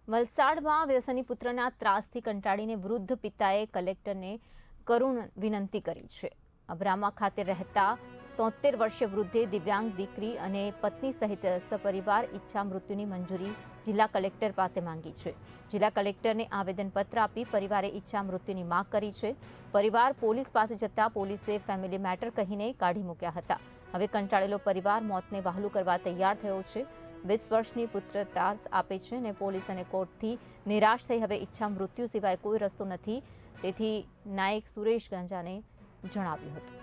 વલસાડમાં વ્યસની પુત્રના ત્રાસથી કંટાળીને વૃદ્ધ પિતાએ કલેક્ટરને કરુણ વિનંતી કરી છે. અબ્રામા ખાતે રહેતા 73 વર્ષીય વૃદ્ધે દિવ્યાંગ દીકરી અને પત્ની સહિત સપરિવાર ઈચ્છા મૃત્યુની મંજૂરી જિલ્લા કલેક્ટર પાસે માંગી છે. જિલ્લા કલેક્ટરને આવેદનપત્ર આપી પરિવારે ઈચ્છા મૃત્યુની માંગ કરી છે. પરિવાર પોલીસ પાસે જતા પોલીસે ફેમિલી મેટર કહીને કાઢી મૂક્યા હતા. હવે કંટાળેલો પરિવાર મોતને વહાલું કરવા તૈયાર થયો છે. 20 વર્ષની પુત્ર ત્રાસ આપે છે અને પોલીસ અને કોર્ટથી નિરાશ થઈ હવે ઈચ્છા મૃત્યુ સિવાય કોઈ રસ્તો નથી. તેથી નાયક સુરેશ ગંજાને જણાવ્યું હતું.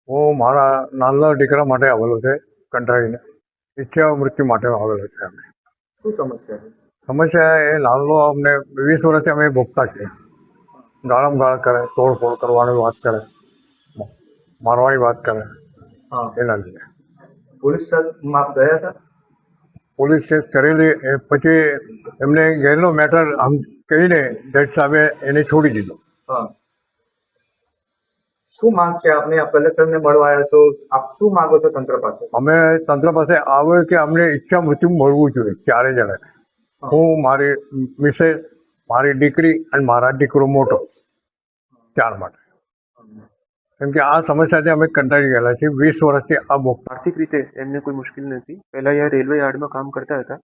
હું મારા નાના દીકરા માટે આવેલો છે, કંટાળીને ઈચ્છા મૃત્યુ માટે આવેલો છે. અમે શું સમસ્યા છે? સમસ્યા એ નાનો અમને 20 વર્ષથી અમે ભોગતા છીએ. ગાળમ ગાળ કરે, તોડફોડ કરવાની વાત કરે, મારવાની વાત કરે. હા, એના લીધે પોલીસમાં આપ ગયા હતા? પોલીસ કેસ કરેલી એ પછી એમને ગેરનો મેટર આમ કહીને જજ સાહેબે એને છોડી દીધો. હા. શું માંગ છે આપને? આપ કલેક્ટરને મળવા આવ્યા છો, આપ શું માંગો છો તંત્ર પાસે? અમે તંત્ર પાસે આવે કે અમને ઈચ્છા મૃત્યુ મળવું જોઈએ ચારે જણે. હું, મારી મિસેસ, મારી દીકરી અને મારા દીકરો મોટો, ચાર માટે. કેમ કે આ સમસ્યાથી અમે કંટાળી ગયેલા છીએ. 20 વર્ષથી આ ભોગતા. આર્થિક રીતે એમને કોઈ મુશ્કેલ નથી. પહેલાં અહીંયા રેલવે યાર્ડમાં કામ કરતા હતા.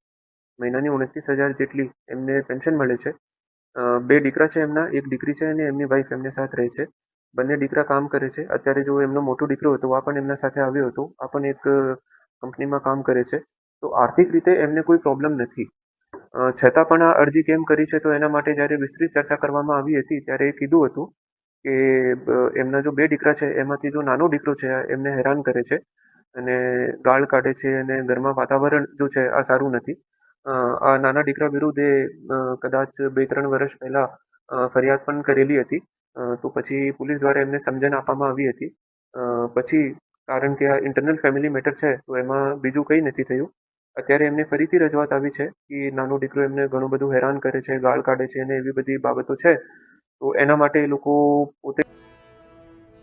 મહિનાની 29,000 જેટલી એમને પેન્શન મળે છે. 2 દીકરા છે એમના, એક દીકરી છે અને એમની વાઈફ એમને સાથે રહે છે. બંને દીકરા કામ કરે છે. અત્યારે જો એમનો મોટો દીકરો હતો આ પણ એમના સાથે આવ્યો હતો. આ પણ એક કંપનીમાં કામ કરે છે. તો આર્થિક રીતે એમને કોઈ પ્રોબ્લેમ નથી. છતાં પણ આ અરજી કેમ કરી છે તો એના માટે જ્યારે વિસ્તૃત ચર્ચા કરવામાં આવી હતી ત્યારે એ કીધું હતું કે એમના જો 2 દીકરા છે એમાંથી જો નાનો દીકરો છે એમને હેરાન કરે છે અને ગાળ કાઢે છે અને ઘરમાં વાતાવરણ જો છે આ સારું નથી. આ નાના દીકરા વિરુદ્ધ એ કદાચ 2-3 વર્ષ પહેલાં ફરિયાદ પણ કરેલી હતી. તો પછી પોલીસ દ્વારા એમને સમજણ આપવામાં આવી હતી. પછી કારણ કે આ ઇન્ટરનલ ફેમિલી મેટર છે તો એમાં બીજું કંઈ નથી થયું. અત્યારે એમને ફરીથી રજૂઆત આવી છે કે નાનો દીકરો એમને ઘણું બધું હેરાન કરે છે, ગાળ કાઢે છે અને એવી બધી બાબતો છે. તો એના માટે એ લોકો પોતે